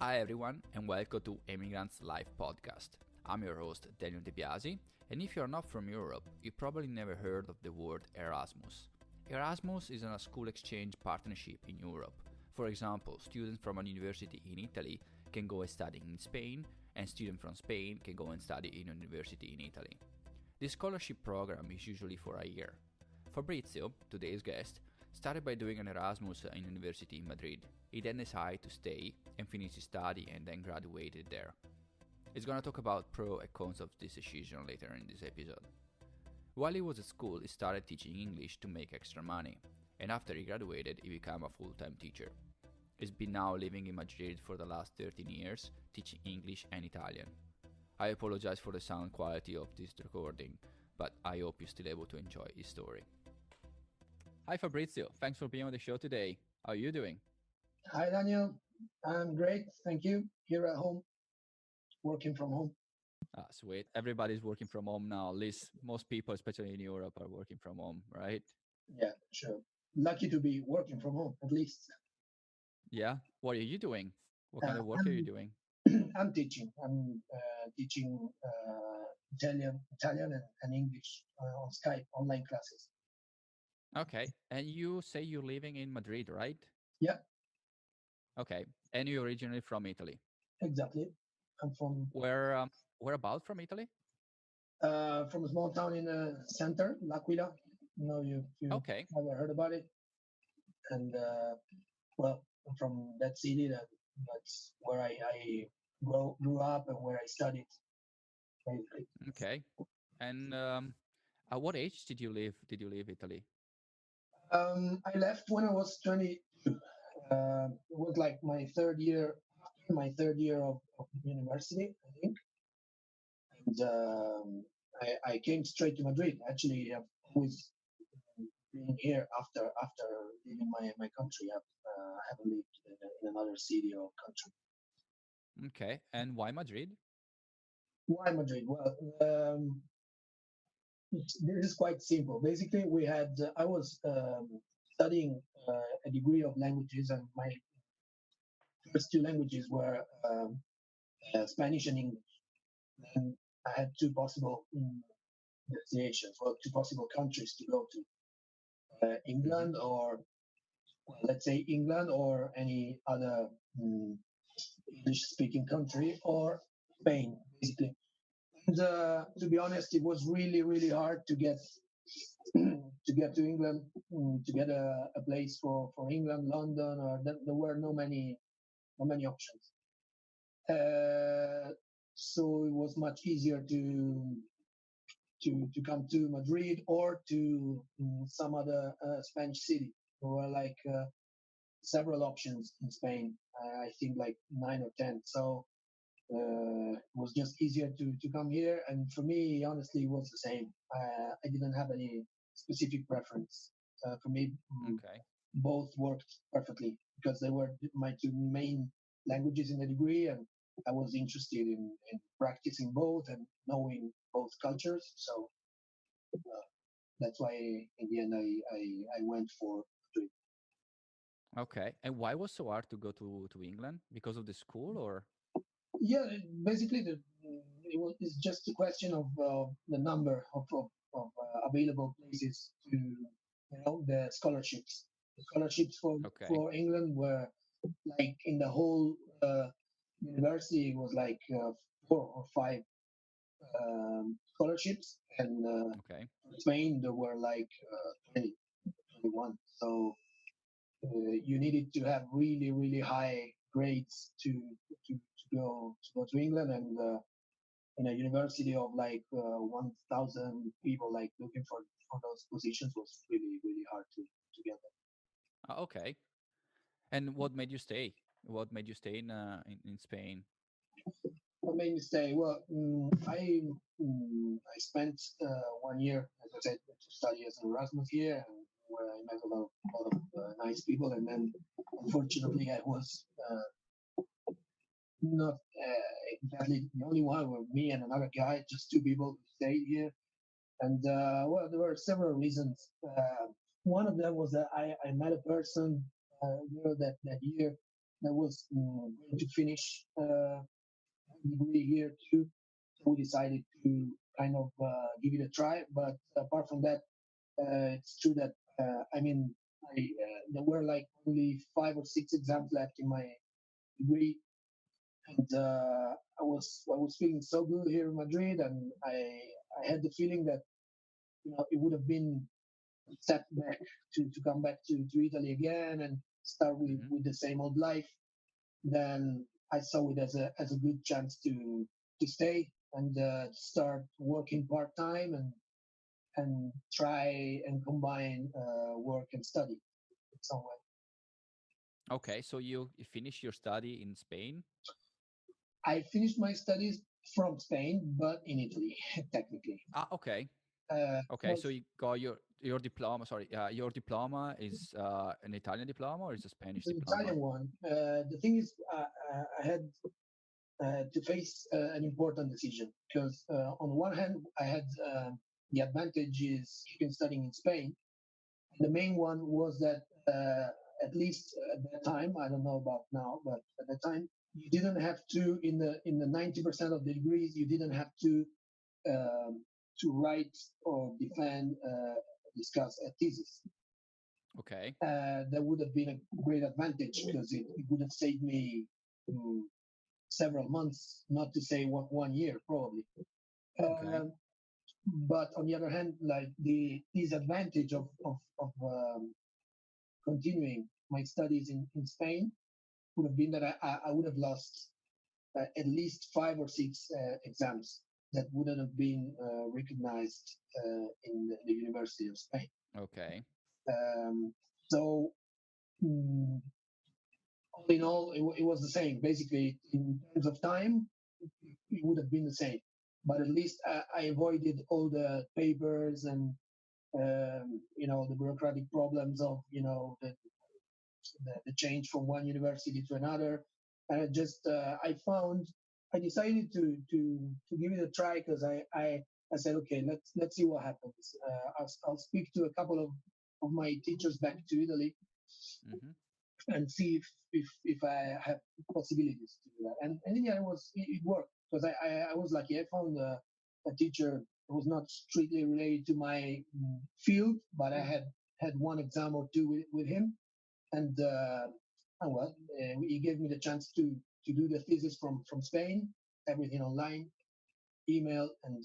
Hi everyone and welcome to Emigrants Live podcast. I'm your host Daniel De Biasi, and if you're not from Europe, you probably never heard of the word Erasmus. Erasmus is a school exchange partnership in Europe. For example, students from a university in Italy can go and study in Spain, and students from Spain can go and study in a university in Italy. This scholarship program is usually for a year. Fabrizio, today's guest, started by doing an Erasmus in university in Madrid. He then decided to stay and finish his study and then graduated there. He's gonna talk about pro and cons of this decision later in this episode. While he was at school, he started teaching English to make extra money, and after he graduated, he became a full-time teacher. He's been now living in Madrid for the last 13 years, teaching English and Italian. I apologize for the sound quality of this recording, but I hope you're still able to enjoy his story. Hi Fabrizio, thanks for being on the show today. How are you doing? Hi, Daniel. I'm great. Thank you. Here at home, working from home. Sweet. Everybody's working from home now. At least most people, especially in Europe, are working from home, right? Yeah, sure. Lucky to be working from home, at least. Yeah. What are you doing? What kind Uh, of work are you doing? I'm teaching. I'm teaching Italian and English on Skype, online classes. Okay. And you say you're living in Madrid, right? Yeah, Okay. And you're originally from Italy. exactly. I'm Where about from Italy? from a small town in the center, L'Aquila. You Okay. ever heard about it? And well, I'm from that city. That's where I grew up and where I studied. Basically. Okay. And at what age did you leave? Did you leave Italy? I left when I was 22. It was like my third year of university, I think. And I came straight to Madrid. Actually, I've always been here after leaving my country. I haven't lived in another city or country. Okay. And why Madrid? Why Madrid? Well, this is quite simple. Basically, I was studying a degree of languages, and my first two languages were Spanish and English. And I had two possible destinations, or two possible countries to go to: Mm-hmm. England, or well, let's say England, or any other English-speaking country, or Spain, basically. And to be honest, it was really, really hard to get to England, to get a place for England, London, or there were no many options. Uh, so it was much easier to come to Madrid or to some other Spanish city. There were like several options in Spain. I think like 9 or 10. So it was just easier to come here. And for me, honestly, it was the same. I didn't have any specific preference. For me, Okay. both worked perfectly because they were my two main languages in the degree, and I was interested in practicing both and knowing both cultures. So that's why in the end I went for Madrid. Okay. And why was so hard to go to England? Because of the school or? Yeah, basically it's just a question of the number of available places to the scholarships. The scholarships Okay. for England were like in the whole university it was like 4 or 5 scholarships, and Okay. in Spain there were like 20, 21. So you needed to have really, really high grades to go to England, and in a university of like 1,000 people, like looking for those positions was really, really hard to get them. Okay. And what made you stay? What made you stay in Spain? What made me stay? Well, I spent 1 year, as I said, to study as an Erasmus here, and where I met a lot of nice people. And then, unfortunately, I was not exactly the only one. Were me and another guy, just two people who stayed here. And well, there were several reasons. One of them was that I met a person, that year. that was going to finish degree here too. So we decided to kind of give it a try. But apart from that, it's true that I mean, there were like only 5 or 6 exams left in my degree, and I was feeling so good here in Madrid, and I had the feeling that it would have been a setback to come back to Italy again and start Hmm. with the same old life. Then I saw it as a good chance to stay and start working part time and try and combine work and study in some way. Okay, so you finish your study in Spain. I finished my studies from Spain, but in Italy, technically. Ah, okay. Okay, Well, so you got your diploma. Sorry, your diploma is an Italian diploma or is a Spanish the diploma? Italian one. The thing is, I had to face an important decision because, on one hand, I had the advantages in studying in Spain. The main one was that, at least at that time, I don't know about now, but at the time, you didn't have to in the 90% of the degrees, you didn't have um, to write or defend, discuss a thesis. Okay. That would have been a great advantage because it would have saved me several months, not to say one year probably. Okay. Um, but on the other hand, like the disadvantage of continuing my studies in Spain would have been that I would have lost at least 5 or 6 exams that wouldn't have been recognized in the University of Spain. Okay. Um, so, mm, all in all, it was the same. Basically, in terms of time, it would have been the same. But at least I avoided all the papers and the bureaucratic problems of the change from one university to another. And I decided to give it a try because I said, okay, let's see what happens. I'll speak to a couple of my teachers back to Italy Hmm. and see if I have possibilities to do that. And in the end, it worked because I was lucky. I found a teacher who was not strictly related to my field, but I had one exam or two with him, and he gave me the chance to do the thesis from Spain, everything online, email, and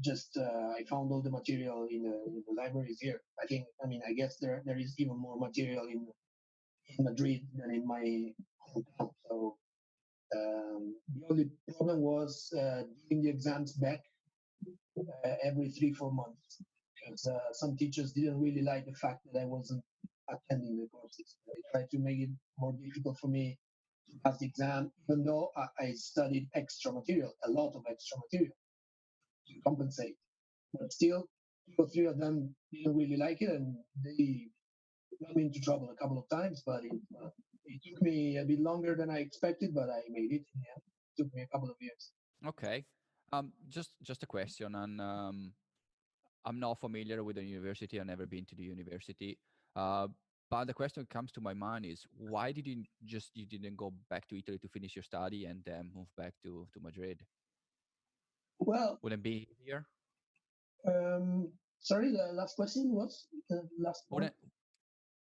just I found all the material in the libraries here. I guess there is even more material in Madrid than in my hometown. So the only problem was doing the exams back every 3 4 months because some teachers didn't really like the fact that I wasn't attending the courses. They tried to make it more difficult for me to pass the exam, even though I studied extra material, a lot of extra material to compensate. But still, 2 or 3 of them didn't really like it, and they got me into trouble a couple of times. But it took me a bit longer than I expected, but I made it in the end. It took me a couple of years. Okay. Just a question, and I'm not familiar with the university. I've never been to the university. Uh, but the question that comes to my mind is why did you didn't go back to Italy to finish your study and then move back to Madrid? Well, Wouldn't it be easier? sorry, the last question was the last point. Wouldn't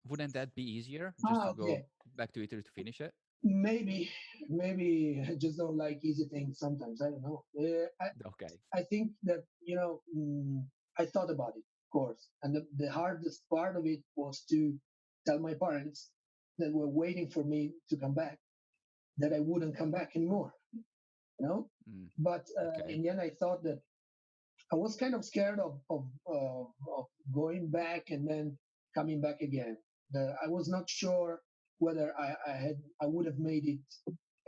wouldn't that be easier just to go Okay. back to Italy to finish it? Maybe I just don't like easy things sometimes. I don't know. Okay. I think that I thought about it, of course, and the hardest part of it was to tell my parents that were waiting for me to come back that I wouldn't come back anymore. You know, Mm, but okay. in the end, I thought that I was kind of scared of going back and then coming back again. I was not sure whether I would have made it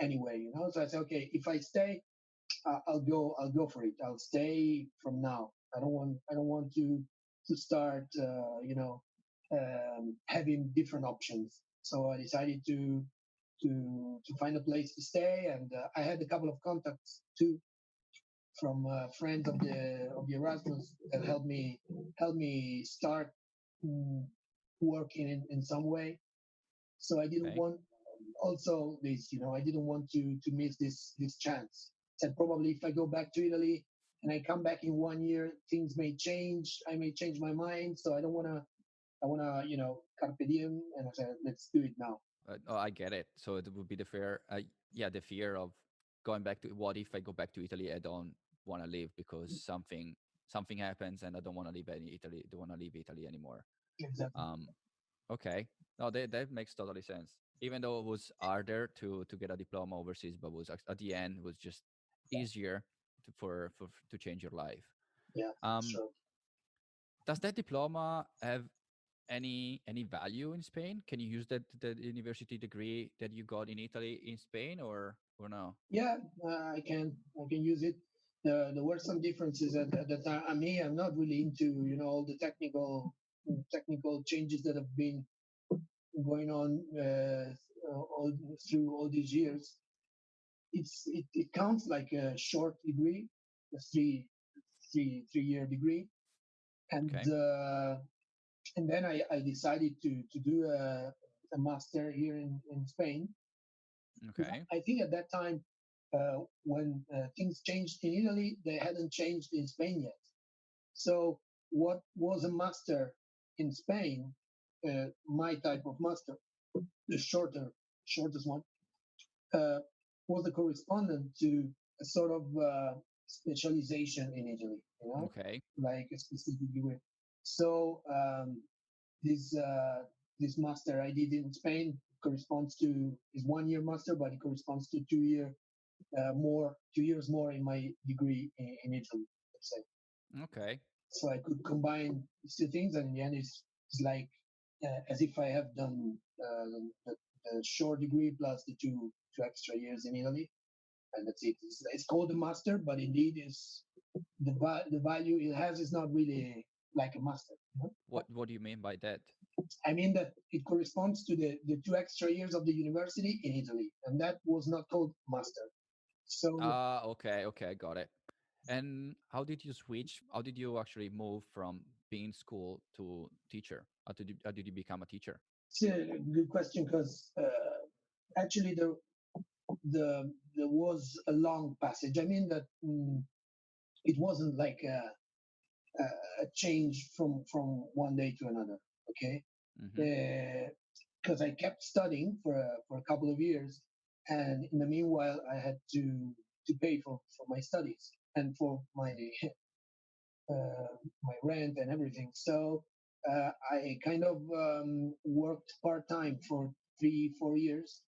anyway. So I said, okay, if I stay, I'll go for it. I'll stay from now. I don't want to start having different options. So I decided to find a place to stay, and I had a couple of contacts too from friends of the Erasmus that helped me start mm, working in some way. So I didn't Okay. want also this, I didn't want to miss this chance. Said probably if I go back to Italy and I come back in 1 year, things may change. I may change my mind. So I don't want to. I want to, carpe diem, and I said, let's do it now. Oh, I get it. So it would be the fear, yeah, the fear of going back to, what if I go back to Italy? I don't want to leave because something happens, and I don't want to leave any Italy. Don't want to leave Italy anymore. Exactly. Um, okay, no, that makes totally sense. Even though it was harder to get a diploma overseas, but was at the end was just easier for to change your life. Yeah, Um, sure. does that diploma have any value in Spain? Can you use the university degree that you got in Italy in Spain, or no? Yeah, I can use it. There were some differences at the time. I mean, I'm not really into all the technical changes that have been going on all through all these years. It counts like a short degree, a three-year degree, and Okay, uh, and then I decided to do a master here in Spain. okay, I think at that time, when things changed in Italy, they hadn't changed in Spain yet. So what was a master in Spain, my type of master, the shortest one, uh, was the correspondent to a sort of specialization in Italy, okay, like a specific degree. So this this master I did in Spain corresponds to is 1 year master, but it corresponds to 2 years more in my degree in Italy, let's say. okay, So I could combine these two things, and in the end, it's like as if I have done the short degree plus the two extra years in Italy, and that's it. It's called a master, but indeed, is the value it has is not really like a master. What do you mean by that? I mean that it corresponds to the two extra years of the university in Italy, and that was not called master. So Ah, okay, okay, got it. And how did you switch? How did you actually move from being school to teacher? How did you become a teacher? it's a good question because actually there was a long passage. I mean that it wasn't like a change from one day to another. Okay, Mm-hmm. because I kept studying for a couple of years, and in the meanwhile, I had to pay for my studies and for my rent and everything. So I kind of worked part time for 3 4 years.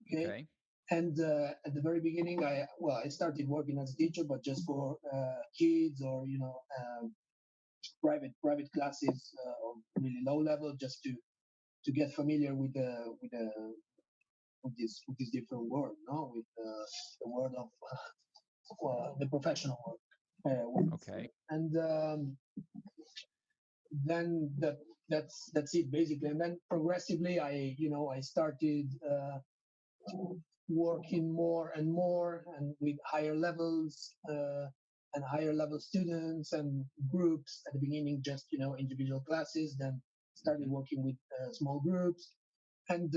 Okay, Okay, and at the very beginning, I started working as a teacher, but just for kids or private classes on really low level, just to get familiar with this different world, no, with the world of the professional world. okay, And then that's it basically. And then progressively, I started working more and more and with higher levels and higher level students and groups. At the beginning, just individual classes. Then started mm-hmm. working with small groups, and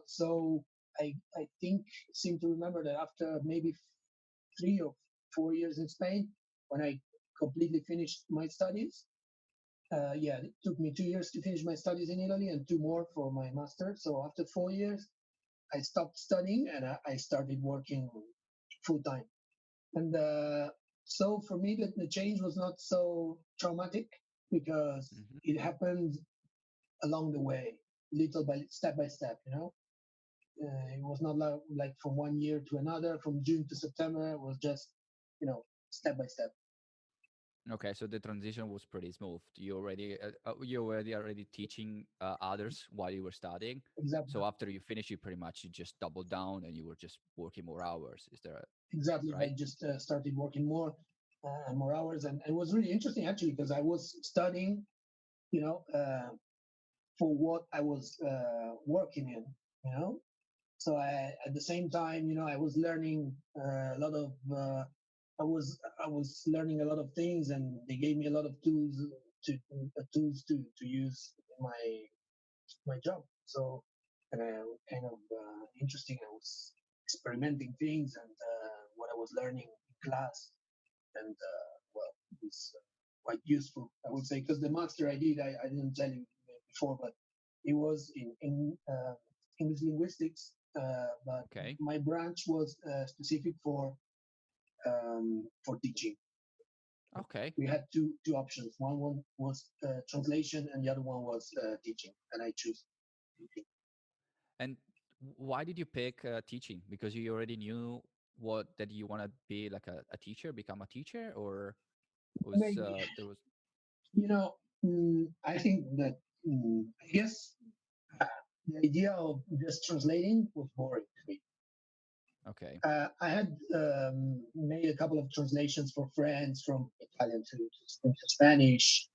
so I think seem to remember that after maybe 3 or 4 years in Spain, when I completely finished my studies. Yeah, it took me 2 years to finish my studies in Italy and two more for my master. So after 4 years, I stopped studying and I started working full time. And so for me, the change was not so traumatic because Mm-hmm. it happened along the way, little by step. It was not like from 1 year to another, from June to September. It was just, step by step. Okay, so the transition was pretty smooth. You already teaching others while you were studying. Exactly. So after you finish, you just doubled down and you were just working more hours. Is that Exactly. I right? just started working more and more hours, and it was really interesting actually because I was studying, you know, for what I was working in, you know. So at the same time, I was learning a lot of. I was learning a lot of things, and they gave me a lot of to use in my job. So kind of interesting. I was experimenting things and what I was learning in class, and well, it was quite useful, I would say, because the master I didn't tell you before, but it was in English linguistics, but Okay. my branch was specific for teaching. Okay. We had two options. One was translation, and the other one was teaching, and I choose teaching. And why did you pick teaching? Because you already knew what that you want to be like a teacher, become a teacher, or was Maybe there was you know, I think that I guess uh, the idea of just translating was boring to me. okay. I had made a couple of translations for friends from Italian to Spanish,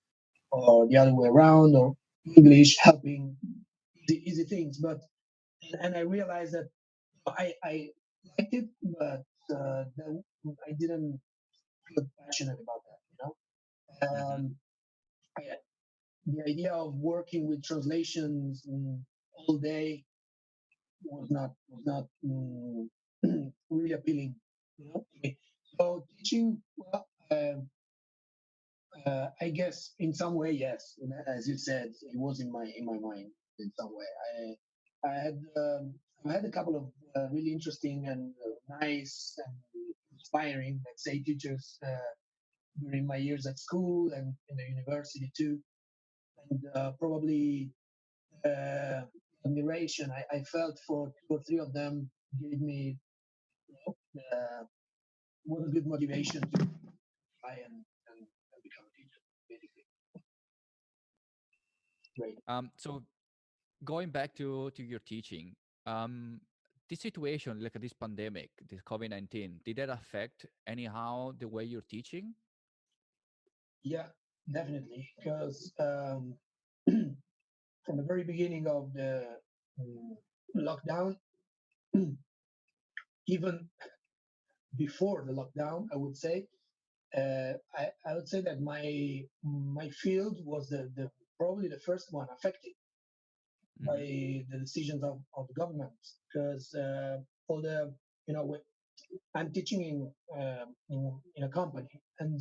or the other way around, or English, helping easy things. But and I realized that I liked it, but then I didn't feel passionate about that. Mm-hmm. I, the idea of working with translations all day was not really appealing. To me. So teaching, well, I guess in some way, yes. As you said, it was in my mind in some way. I had a couple of really interesting and nice and inspiring, let's say, teachers during my years at school and in the university too, and probably uh, admiration I felt for two or three of them gave me uh, was a good motivation to try and become a teacher. Basically, great. So going back to your teaching, um, this situation, like this pandemic, this COVID-19, did that affect anyhow the way you're teaching? Yeah, definitely. Because from the very beginning of the um, lockdown, even before the lockdown, I would say, I would say that my field was the probably the first one affected by Mm-hmm. the decisions of the government. Because all the you know I'm teaching in a company, and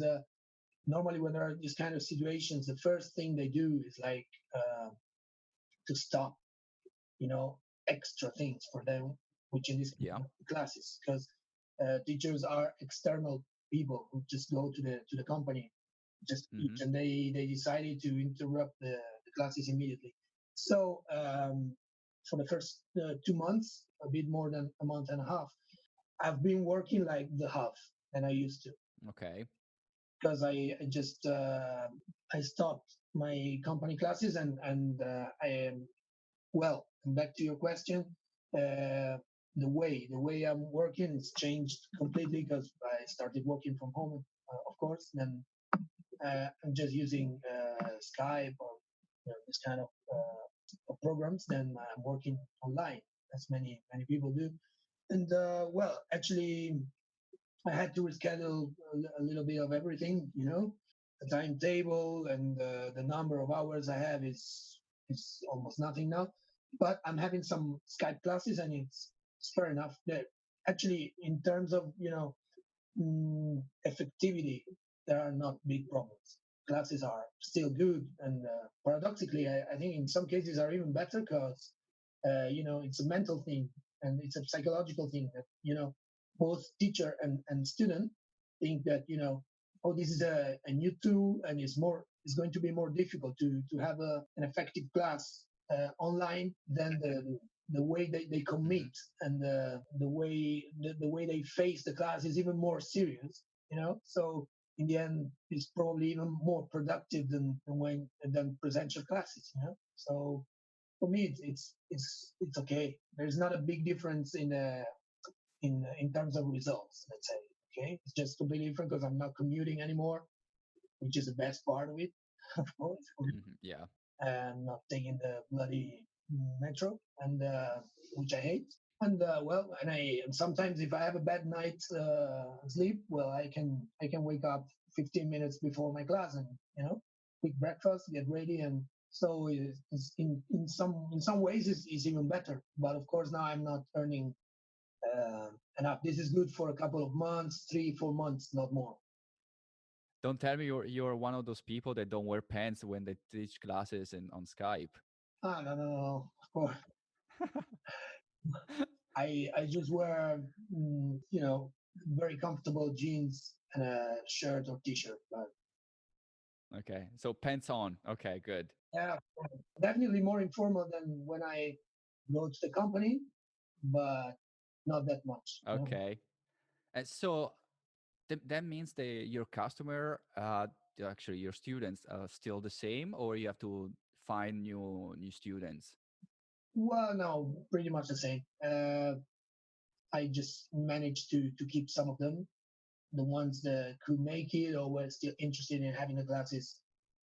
normally when there are these kind of situations, the first thing they do is like to stop, you know, extra things for them, which in this case Yeah. classes, because teachers are external people who just go to the company, just teach, Mm-hmm. and they decided to interrupt the classes immediately. So for the first 2 months, a bit more than a month and a half, I've been working like the half than I used to Okay. because I just I stopped my company classes and I am well. And back to your question, the way I'm working has changed completely because I started working from home, of course. Then I'm just using Skype or this kind of programs. Then I'm working online, as many people do. And well, actually, I had to reschedule a little bit of everything, the timetable and the number of hours I have is almost nothing now. But I'm having some Skype classes, and it's fair enough. That actually, in terms of effectivity, there are not big problems. Classes are still good, and paradoxically, I think in some cases are even better because it's a mental thing and it's a psychological thing that both teacher and student think that oh, this is a new tool and it's going to be more difficult to have an effective class online than the way they Mm-hmm. commit and the way they face the class is even more serious. So in the end it's probably even more productive than presential classes. So for me it's okay. There's not a big difference in terms of results, let's say. Okay, it's just completely different because I'm not commuting anymore, which is the best part of it. Of course, Mm-hmm. Yeah. and not taking the bloody metro, and which I hate. And well, and sometimes if I have a bad night sleep, well, I can wake up 15 minutes before my class and quick breakfast, get ready, and So in some ways it's even better. But of course now I'm not earning enough. This is good for a couple of months, 3 4 months, not more. Don't tell me you're one of those people that don't wear pants when they teach classes and on Skype. Ah, no, no, no. Of course, I just wear very comfortable jeans and a shirt or t-shirt. But Okay, so pants on. Okay, good. yeah, definitely more informal than when I go to the company, but not that much. Okay, and so that means that your customer, actually your students, are still the same, or you have to find new students. Well, no, pretty much the same. I just managed to keep some of them, the ones that could make it or were still interested in having the classes,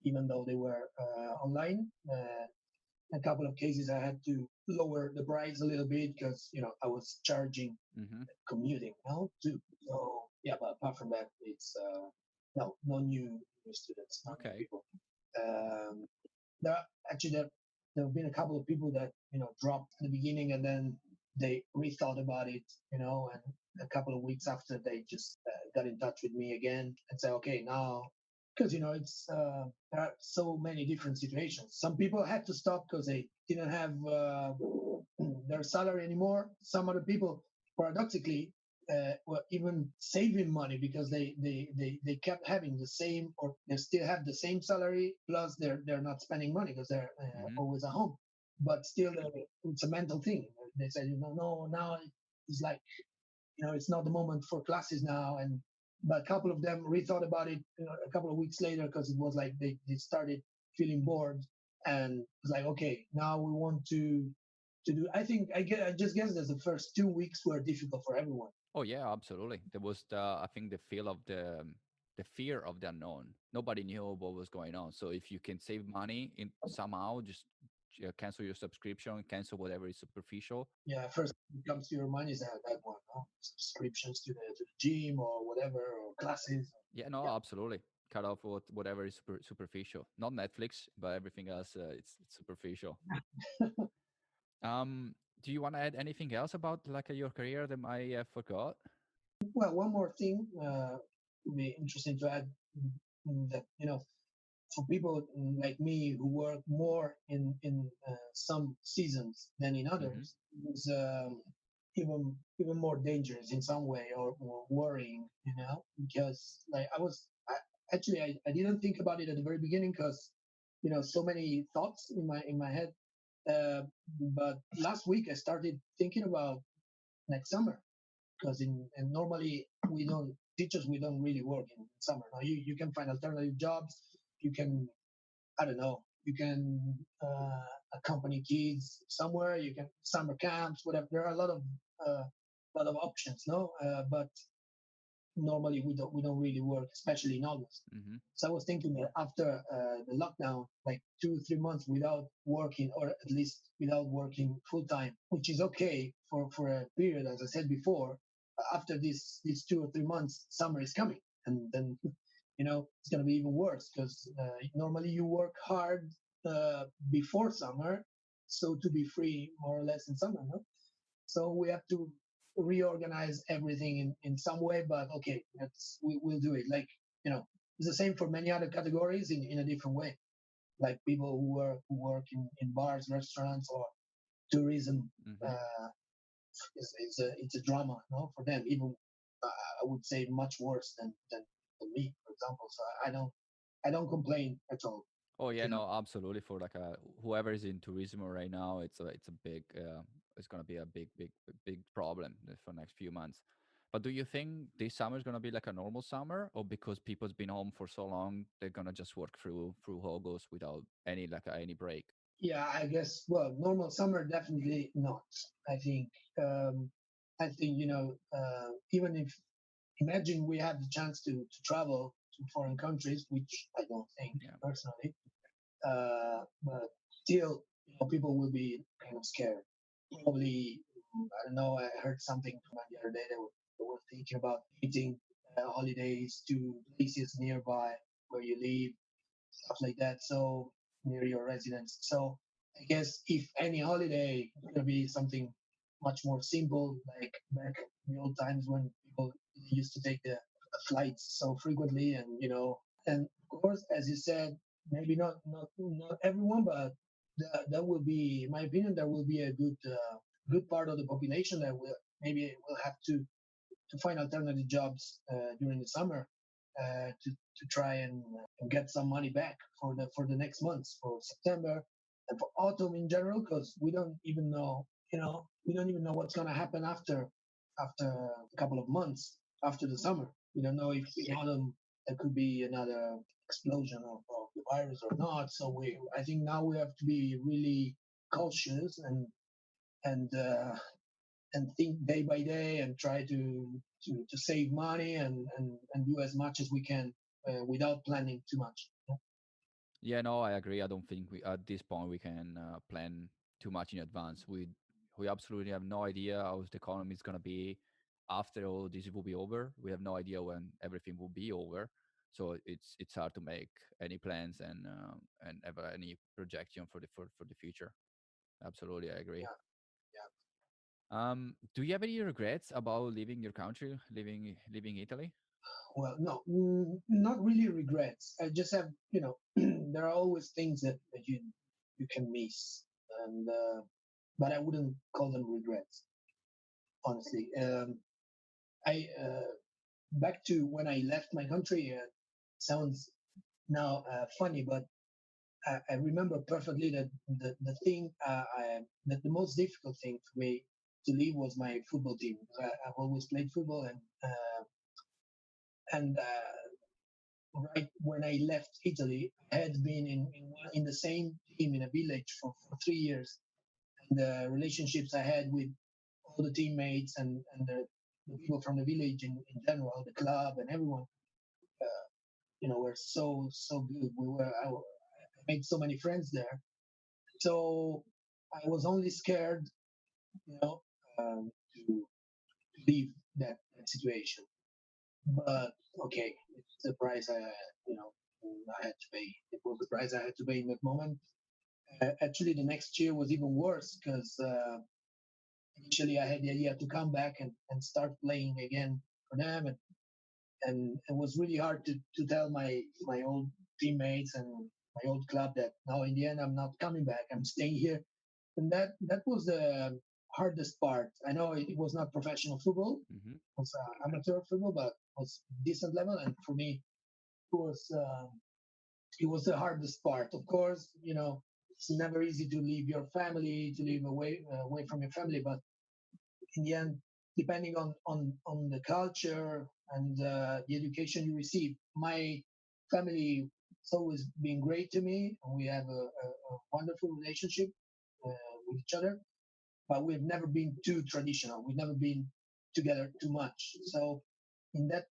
even though they were online. A couple of cases I had to lower the price a little bit because I was charging Mm-hmm. commuting now too. So yeah, but apart from that, it's no new students, no new Okay. people. Um, there are, actually there have been a couple of people that dropped in the beginning and then they rethought about it, and a couple of weeks after they just got in touch with me again and said, okay, now because it's there are so many different situations. Some people had to stop because they didn't have their salary anymore. Some other people, paradoxically, were even saving money because they kept having the same, or they still have the same salary, plus they're not spending money because they're Mm-hmm. always at home. But still, it's a mental thing. They said, no, now it's like it's not the moment for classes now. And but a couple of them rethought about it a couple of weeks later because it was like they started feeling bored and it's like, okay, now we want to do. I just guess that the first 2 weeks were difficult for everyone. Oh yeah, absolutely. There was I think the feel of the fear of the unknown. Nobody knew what was going on. So if you can save money in somehow, just cancel your subscription, cancel whatever is superficial. Yeah, first thing that comes to your mind is that one, no? Subscriptions to the gym or whatever or classes. Yeah, no, Yeah. absolutely. Cut off whatever is superficial. Not Netflix, but everything else, it's superficial. Do you want to add anything else about like your career that I forgot? Well, one more thing would be interesting to add, that for people like me who work more in some seasons than in Mm-hmm. others, is even more dangerous in some way, or worrying, because like I didn't think about it at the very beginning because so many thoughts in my head. Uh, but last week I started thinking about next summer because and normally we don't really work in summer. Now you can find alternative jobs. You can, I don't know, you can accompany kids somewhere. You can summer camps, whatever. There are a lot of options, no. But normally we don't really work, especially in August. Mm-hmm. So I was thinking that after the lockdown, like 2 3 months without working, or at least without working full time, which is okay for a period, as I said before. After these 2 or 3 months, summer is coming, and then it's going to be even worse because normally you work hard before summer, so to be free more or less in summer. No? So we have to reorganize everything in some way. But okay, we'll do it. Like it's the same for many other categories in a different way. Like people who work in bars, restaurants, or tourism. Mm-hmm. Uh, it's a drama, no, for them. Even I would say much worse than me, for example. So I don't complain at all. Oh yeah, You know. no, absolutely. For like whoever is in tourism right now, it's a big it's gonna be a big problem for next few months. But do you think this summer is gonna be like a normal summer, or because people's been home for so long, they're gonna just work through August without any break? Yeah, I guess. Well, normal summer definitely not. I think. I think even if imagine we have the chance to travel to foreign countries, which I don't think Yeah. personally. But still, people will be kind of scared. Probably, I don't know. I heard something from the other day. They were thinking about taking holidays to places nearby where you live, stuff like that. So near your residence. So I guess if any holiday, it's gonna be something much more simple, like back in the old times when people used to take the flights so frequently, and of course, as you said, maybe not everyone, but that will be, in my opinion, there will be a good part of the population that will have to find alternative jobs during the summer to try and get some money back for the next months, for September and for autumn in general, because we don't even know what's going to happen after a couple of months after the summer. We don't know if in autumn there could be another explosion of the virus or not. So I think now we have to be really cautious and and think day by day and try to save money and do as much as we can without planning too much. Yeah, no, I agree. I don't think we at this point we can plan too much in advance. We absolutely have no idea how the economy is gonna be after all this will be over. We have no idea when everything will be over, so it's hard to make any plans and have any projection for the future. Absolutely, I agree. Yeah, yeah. Do you have any regrets about leaving your country, leaving Italy? Well, no, not really regrets. I just have, there are always things that you can miss, and but I wouldn't call them regrets, honestly. I Back to when I left my country. Sounds now funny, but I remember perfectly that the thing that the most difficult thing for me to leave was my football team. I've always played football, and right when I left Italy, I had been in the same team in a village for 3 years. And the relationships I had with all the teammates and the people from the village in general, the club and everyone, were so good. I made so many friends there. So I was only scared, you know, to leave that situation. But okay, it's the price I had to pay. It was the price I had to pay in that moment. Actually, the next year was even worse because initially I had the idea to come back and start playing again for them, and it was really hard to tell my old teammates and my old club that now in the end I'm not coming back. I'm staying here, and that was the hardest part. I know it was not professional football; Hmm. it was amateur football, but it was decent level, and for me it was. It was the hardest part. Of course, it's never easy to leave your family, to live away from your family. But in the end, depending on the culture and the education you receive, my family has always been great to me, and we have a wonderful relationship with each other. But we've never been too traditional. We've never been together too much. So in that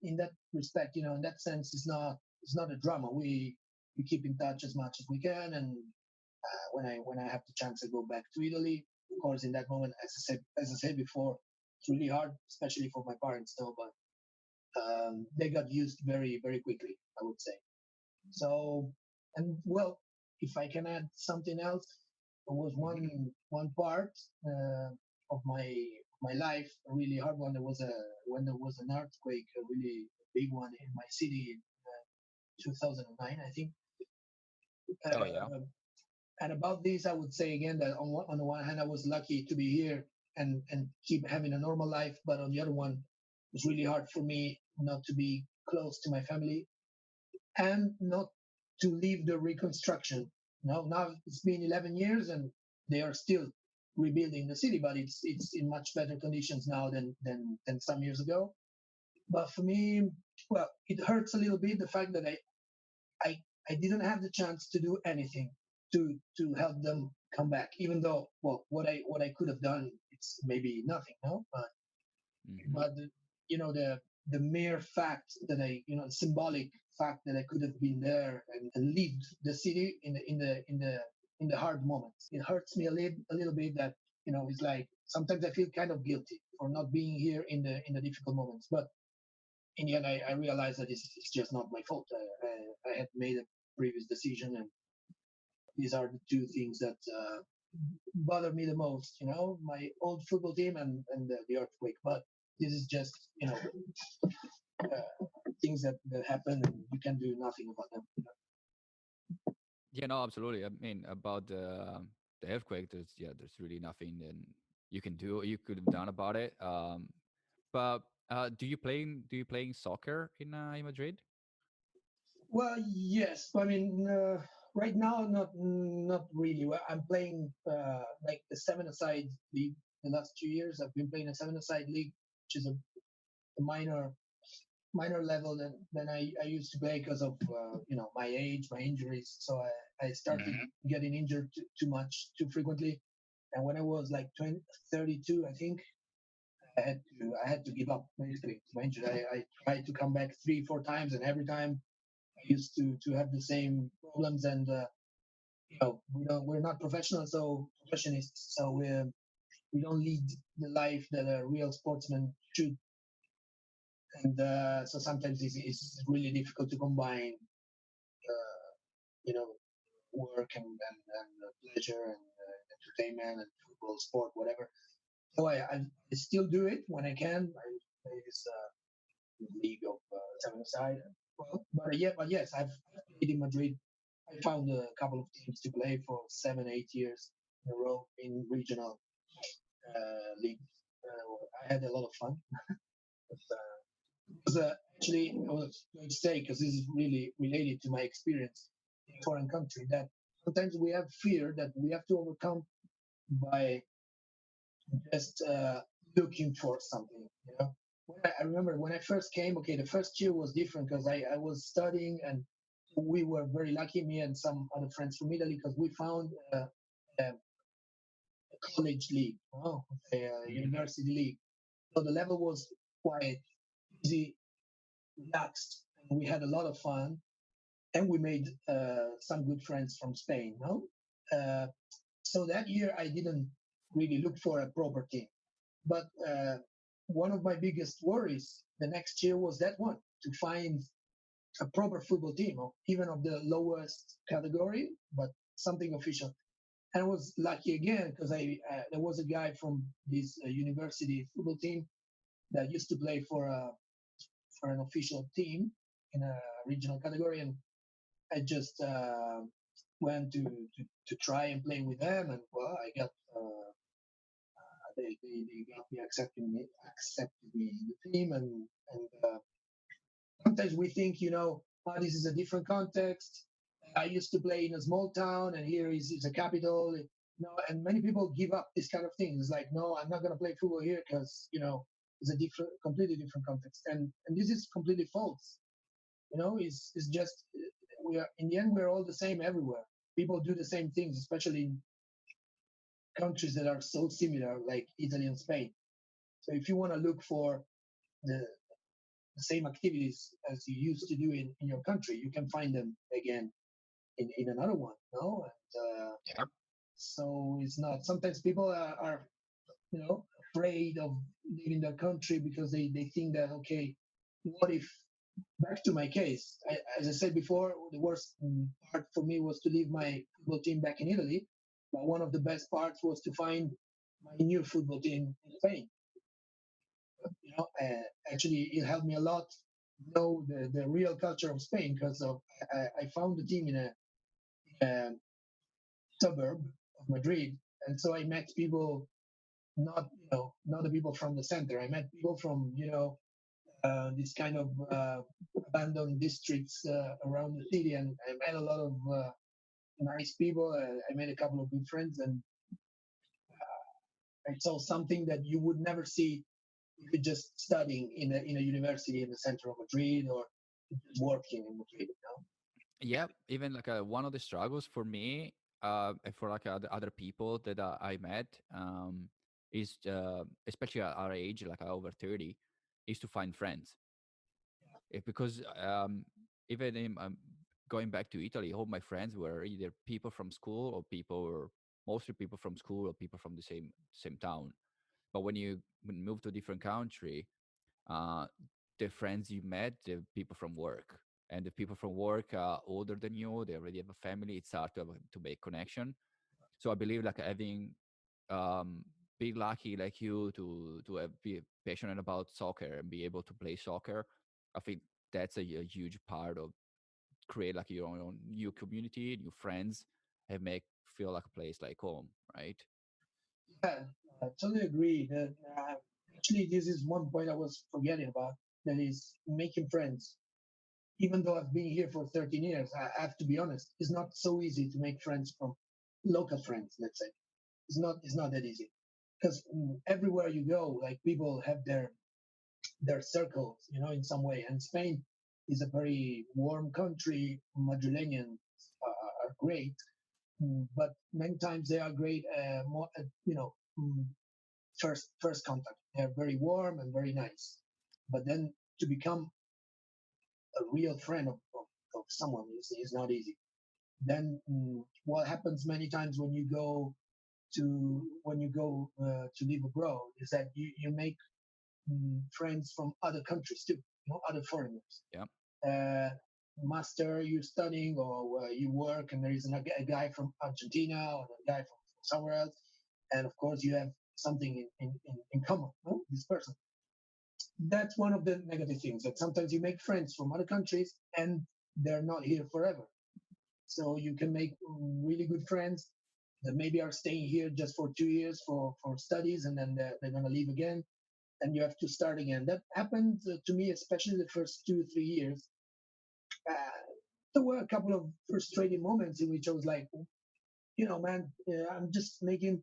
respect, in that sense, it's not a drama. We keep in touch as much as we can, and when I have the chance, I go back to Italy. Of course, in that moment, as I said before, it's really hard, especially for my parents, though. But they got used very very quickly, I would say. So, and well, if I can add something else, there was Hmm. one part of my life, a really hard one. There was a when there was an earthquake, a really big one in my city in 2009, I think. Oh yeah. Uh, and about this, I would say again that on the one hand, I was lucky to be here and keep having a normal life, but on the other one, it was really hard for me not to be close to my family and not to leave the reconstruction. Now it's been 11 years and they are still rebuilding the city, but it's in much better conditions now than some years ago. But for me, well, it hurts a little bit the fact that I I didn't have the chance to do anything to help them come back, even though well what I could have done it's maybe nothing, no, Hmm. but the mere fact that symbolic fact that I could have been there and lived the city in the hard moments. It hurts me a little bit that it's like sometimes I feel kind of guilty for not being here in the difficult moments. But in the end, I realize that it's just not my fault. I had made a previous decision, and these are the two things that bother me the most. My old football team and the earthquake. But this is just things that happen, and you can do nothing about them. Yeah, no, absolutely. I mean, about the earthquake, there's really nothing that you could have done about it. But do you playing soccer in Madrid? Well, yes. I mean, right now, not really. Well, I'm playing like the seven-a-side league. The last 2 years, I've been playing a seven-a-side league, which is a minor level than I used to play because of my age, my injuries. So I started getting injured too much, too frequently. And when I was like 20, 32, I think I had to give up basically to my injury. I tried to come back 3, 4 times, and every time I used to have the same problems. And we're not professionists, so we don't lead the life that a real sportsman should. And so sometimes it's really difficult to combine, uh, you know, work and pleasure and entertainment and football, sport, whatever. So I still do it when I can. I play this league of seven-a-side. Well, but yes, I've played in Madrid. I found a couple of teams to play for 7, 8 years in a row in regional leagues. I had a lot of fun. But, because actually, I was going to say, because this is really related to my experience in a foreign country, that sometimes we have fear that we have to overcome by just looking for something. I remember when I first came. Okay, the first year was different because I was studying, and we were very lucky, me and some other friends from Italy, because we found a college league, a university league. So the level was quite easy, relaxed, and we had a lot of fun, and we made some good friends from Spain. No, so that year I didn't really look for a proper team, but one of my biggest worries the next year was that one, to find a proper football team, or even of the lowest category, but something official. And I was lucky again because there was a guy from this university football team that used to play for an official team in a regional category, and I just went to try and play with them, and well, I got they got me accepted me in the team, and sometimes we think, oh, this is a different context. I used to play in a small town, and here is a capital. And many people give up this kind of thing. It's like, no, I'm not going to play football here because it's a completely different context, and this is completely false. It's just we are in the end we're all the same everywhere. People do the same things, especially in countries that are so similar, like Italy and Spain. So if you want to look for the the same activities as you used to do in your country, you can find them again in another one. No, and so it's not. Sometimes people are afraid of leaving their country because they think that, okay, what if, back to my case, as I said before, the worst part for me was to leave my football team back in Italy, but one of the best parts was to find my new football team in Spain. Actually, it helped me a lot know the real culture of Spain, because I found the team in a suburb of Madrid, and so I met people, not the people from the center. I met people from this kind of abandoned districts around the city, and I met a lot of nice people. I made a couple of good friends, and I saw something that you would never see if you're just studying in a university in the center of Madrid, or just working in Madrid. Yeah, even like one of the struggles for me, and for like other people that I met, is especially at our age, like over 30, is to find friends. Because even in, going back to Italy, all my friends were either people from school, or mostly people from school, or people from the same town. But when you move to a different country, uh, the friends you met, the people from work. And the people from work are older than you, they already have a family, it's hard to to make connection. So I believe like having um be lucky like you to be passionate about soccer and be able to play soccer. I think that's a huge part of create like your own new community, new friends, and make feel like a place like home, right? Yeah, I totally agree. That actually, this is one point I was forgetting about. That is making friends. Even though I've been here for 13 years, I have to be honest. It's not so easy to make friends from local friends. Let's say it's not that easy because everywhere you go, like people have their circles, in some way. And Spain is a very warm country. Madrileñans are great, but many times they are great. More, first contact. They're very warm and very nice, but then to become a real friend of someone is not easy. Then what happens many times when you go to live abroad is that you make friends from other countries too, other foreigners. Yeah. Uh, Master, you're studying or you work, and there is a guy from Argentina or a guy from somewhere else, and of course you have something in common. No? This person. That's one of the negative things that sometimes you make friends from other countries and they're not here forever. So you can make really good friends that maybe are staying here just for 2 years for studies, and then they're going to leave again, and you have to start again. That happened to me, especially the first 2 3 years. There were a couple of frustrating moments in which I was like, man, I'm just making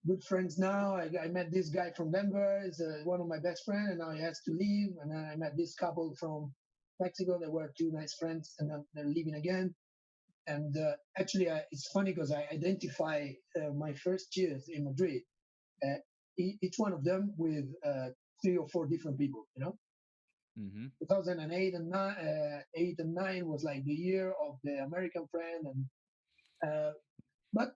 good friends now. I met this guy from Denver, is one of my best friends, and now he has to leave. And then I met this couple from Mexico. They were two nice friends, and then they're leaving again. And actually, it's funny because I identify my first years in Madrid, uh, each one of them with 3 or 4 different people. 2008 and 9, 8 and 9 was like the year of the American friend, and uh, but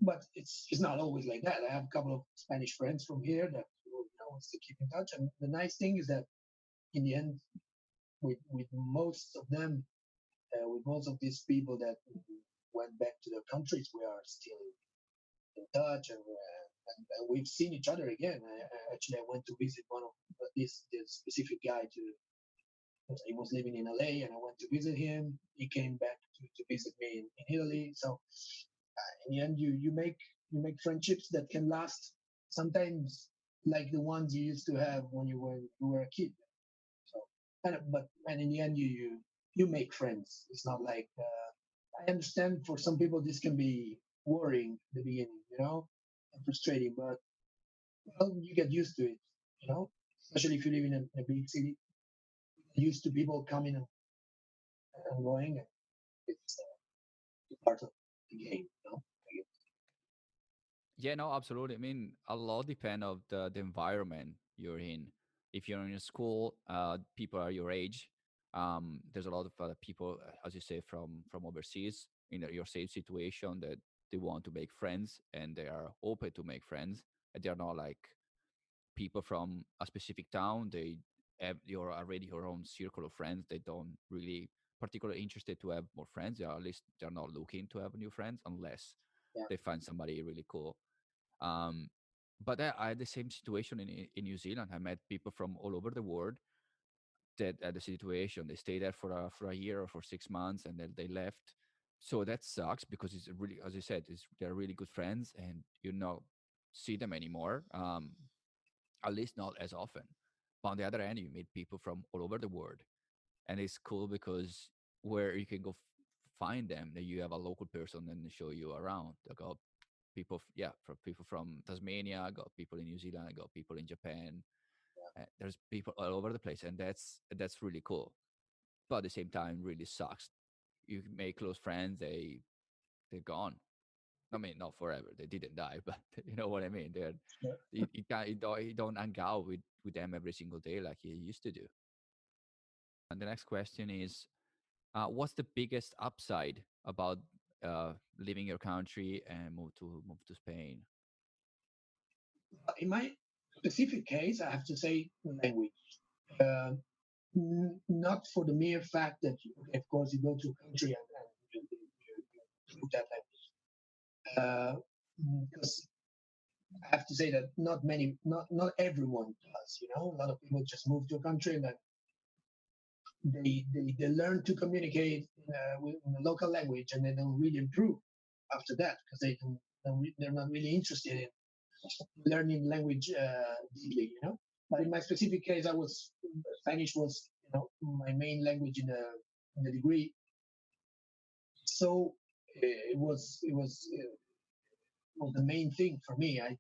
but it's not always like that. I have a couple of Spanish friends from here that still keep in touch. And the nice thing is that in the end, with most of them, with most of these people that went back to their countries, we are still in touch, and we've seen each other again. Actually, I went to visit one of this specific guy to. He was living in LA, and I went to visit him. He came back to visit me in Italy. So in the end, you make friendships that can last sometimes like the ones you used to have when you were a kid. So, and in the end, you make friends. It's not like I understand for some people this can be worrying at the beginning, and frustrating, but well, you get used to it, especially if you live in a big city. Used to people coming and going. It's part of the game. Yeah, no, absolutely. I mean, a lot depend of the environment you're in. If you're in a school, people are your age. There's a lot of people, as you say, from overseas in your same situation that they want to make friends and they are open to make friends. And they are not like people from a specific town. They have your already your own circle of friends. They don't really particularly interested to have more friends. They are, at least they're not looking to have new friends unless Yeah, they find somebody really cool. um, but I had the same situation in New Zealand. I met people from all over the world that had the situation. They stayed there for a year or for 6 months, and then they left. So that sucks because it's really, as you said, they're really good friends, and you not see them anymore. At least not as often. But on the other hand, you meet people from all over the world, and it's cool because where you can go find them, that you have a local person and they show you around. They got people, yeah, from people from Tasmania, I got people in New Zealand, I got people in Japan. There's people all over the place, and that's really cool. But at the same time, really sucks. You make close friends, they're gone. I mean, not forever. They didn't die, but you know what I mean. They're yeah. you don't hang out with them every single day like you used to do. And the next question is, what's the biggest upside about leaving your country and move to Spain? In my specific case, I have to say language. Um not for the mere fact that, okay, of course, you go to a country and you speak that language. Because I have to say that not everyone does. You know, a lot of people just move to a country and then they learn to communicate in the local language, and they don't really improve after that because they're not really interested in learning language deeply. You know, but in my specific case, I was Spanish was my main language in the degree, so it was the main thing for me. I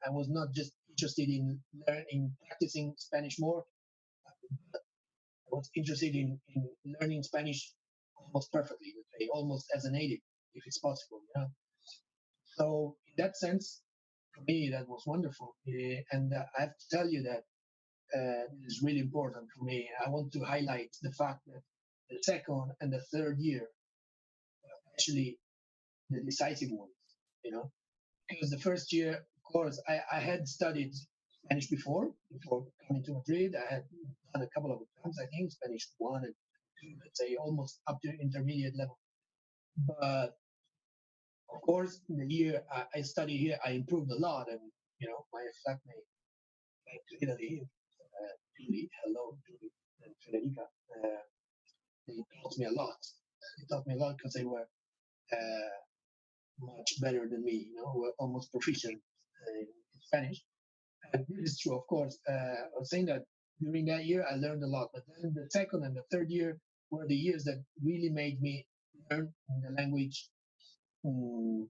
was not just interested in learning practicing Spanish more. I was interested in learning Spanish almost perfectly, let's say, almost as a native, if it's possible. You know? So in that sense, for me, that was wonderful. And I have to tell you that it is really important for me. I want to highlight the fact that the second and the third year, actually the decisive ones, you know, because the first year, of course, I had studied Spanish before coming to Madrid. I had done a couple of exams, I think, Spanish 1 and 2, let's say almost up to intermediate level. But of course, in the year I studied here, I improved a lot. And, my flatmate back to Italy, Julie, hello, Julie and Federica, they taught me a lot. They taught me a lot because they were uh, much better than me, were almost proficient in Spanish. And this is true, of course. I was saying that during that year, I learned a lot. But then the second and the third year were the years that really made me learn the language um,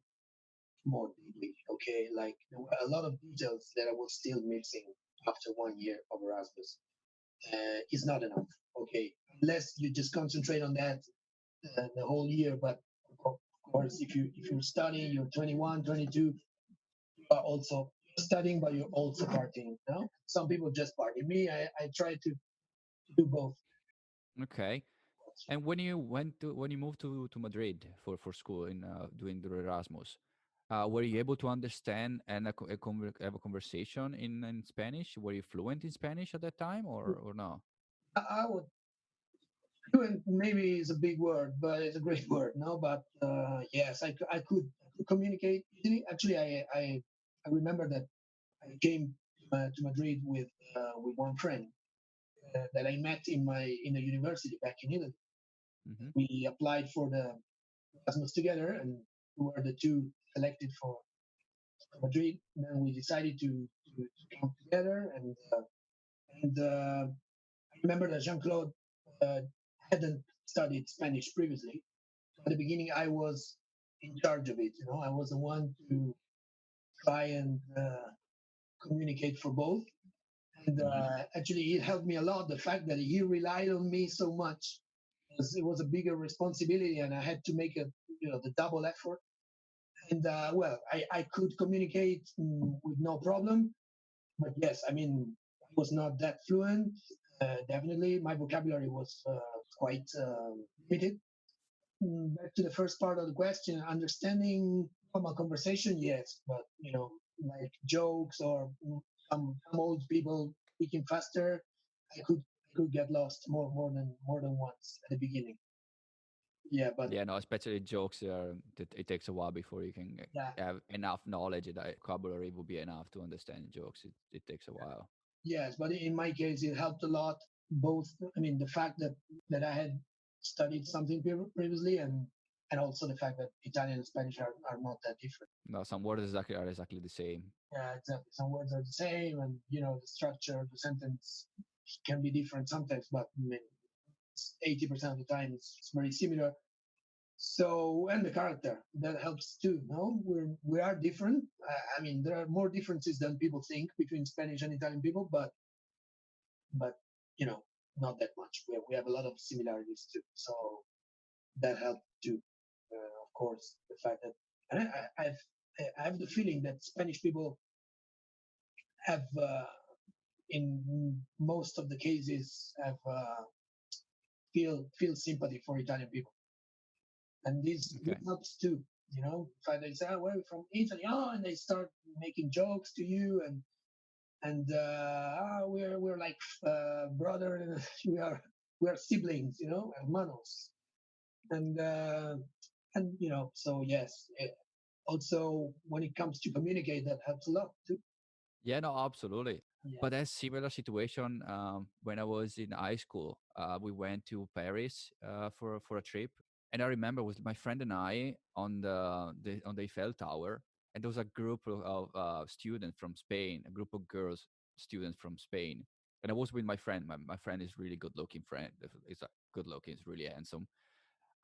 more deeply. Okay, like there were a lot of details that I was still missing after 1 year of Erasmus. It's not enough. Okay, unless you just concentrate on that the whole year. But of course, if you're studying, you're 21, 22, you are also studying, but you're also partying. Some people just party. Me, I try to do both. Okay. And when you moved to Madrid for school in doing the Erasmus, were you able to understand and have a conversation in Spanish? Were you fluent in Spanish at that time or no? I would fluent maybe is a big word, but it's a great word. No, but yes, I could communicate easily. Actually, I remember that I came to Madrid with one friend that I met in the university back in Italy. Hmm. We applied for the Erasmus together, and we were the two selected for Madrid. And then we decided to come together, and I remember that Jean Claude uh, hadn't studied Spanish previously. So at the beginning, I was in charge of it. I was the one to try and communicate for both. And Hmm. actually, it helped me a lot. The fact that he relied on me so much, it was a bigger responsibility, and I had to make the double effort. And well, I could communicate with no problem. But yes, I mean, I was not that fluent. Definitely, my vocabulary was quite limited. Back to the first part of the question, understanding from a conversation, yes, but like jokes or some old people speaking faster, I could get lost more than once at the beginning. Yeah, but Yeah, no, especially jokes. It takes a while before you can yeah, have enough knowledge that vocabulary will be enough to understand jokes. It takes a while. yes, but in my case, it helped a lot. Both, I mean, the fact that I had studied something previously, and also the fact that Italian and Spanish are not that different. No, some words are exactly the same. Yeah, exactly. Some words are the same, and the structure of the sentence can be different sometimes, but I mean, 80% of the time it's very similar. So, and the character that helps too. No, we are different. I mean, there are more differences than people think between Spanish and Italian people, but you know, not that much. We have a lot of similarities too. So that helped too. Of course, the fact that, and I have the feeling that Spanish people have, in most of the cases, have feel sympathy for Italian people, and this Okay. helps too. If they say, "Oh, "Where are you from?" Italy, oh, and they start making jokes to you, and we're like brother. We are siblings, hermanos, and so yes. Also, when it comes to communicate, that helps a lot too. Yeah, no, absolutely. Yeah, But a similar situation when I was in high school. We went to Paris for a trip, and I remember with my friend and I on the Eiffel Tower, and there was a group of students from Spain, a group of girls students from Spain, and I was with my friend. My friend is really good looking friend. He's a good looking, he's really handsome.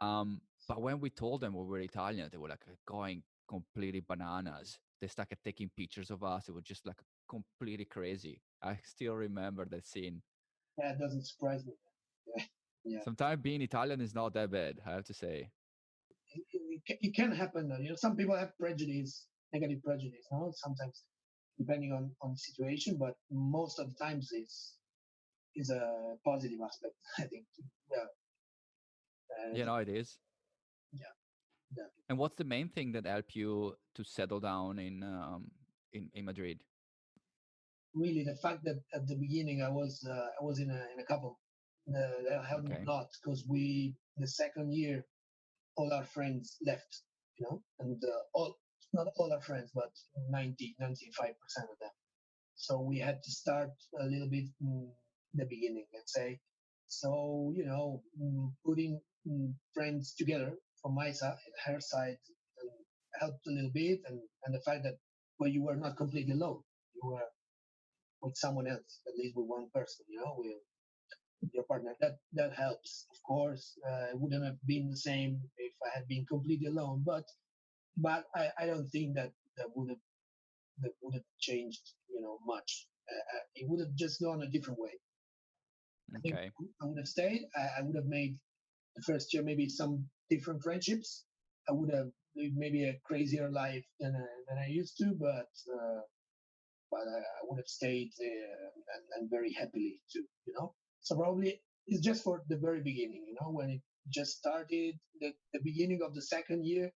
But when we told them we were Italian, they were like going completely bananas. They started taking pictures of us. It was just like completely crazy. I still remember that scene. yeah, it doesn't surprise me. Yeah, yeah. Sometimes being Italian is not that bad, I have to say. It can happen. Some people have prejudice, negative prejudice. Sometimes depending on situation, but most of the times is a positive aspect. I think. Yeah, You know, it is. yeah, yeah. And what's the main thing that helped you to settle down in Madrid? Really, the fact that at the beginning I was in a couple that helped me Okay. a lot because the second year all our friends left, and all not all our friends, but 95% of them. So we had to start a little bit in the beginning, let's say. So putting friends together from my side, her side, helped a little bit, and the fact that you were not completely alone, you were with someone else, at least with one person, with your partner. That helps, of course. It wouldn't have been the same if I had been completely alone, but I don't think that would have changed, much. It would have just gone a different way. I think Okay. I would have stayed. I would have made the first year maybe some different friendships. I would have lived maybe a crazier life than I used to, but I would have stayed and very happily too. So probably it's just for the very beginning. When it just started, the beginning of the second year,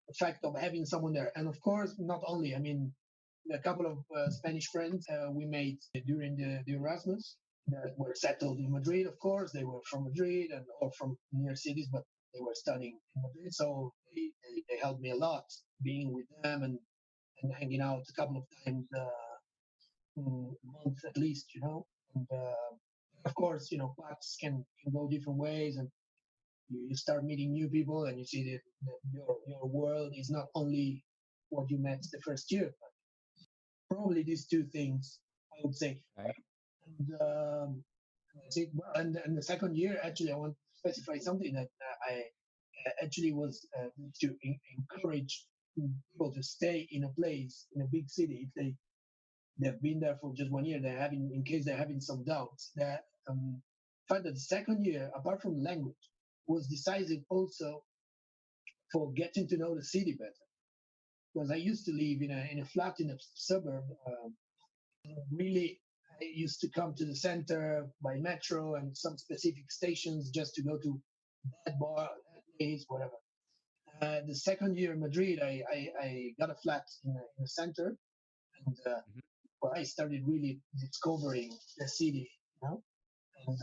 the fact of having someone there, and of course, not only. I mean, a couple of Spanish friends we made during the Erasmus that were settled in Madrid. Of course, they were from Madrid and or from near cities, but they were studying in Madrid, so they helped me a lot being with them and hanging out a couple of times a month at least. And of course, paths can go different ways, and you start meeting new people, and you see that your world is not only what you met the first year. Probably these two things, I would say. Okay. And I think, well, and the second year, actually, I want to specify something that I actually was to encourage people to stay in a place in a big city if they've been there for just 1 year. They're having, in case they're having some doubts, that fact that the second year, apart from language, was decisive also for getting to know the city better. Because I used to live in a flat in a suburb. Really, I used to come to the center by metro and some specific stations just to go to that bar, that place, whatever. The second year in Madrid, I got a flat in the center, and Mhm. well, I started really discovering the city, and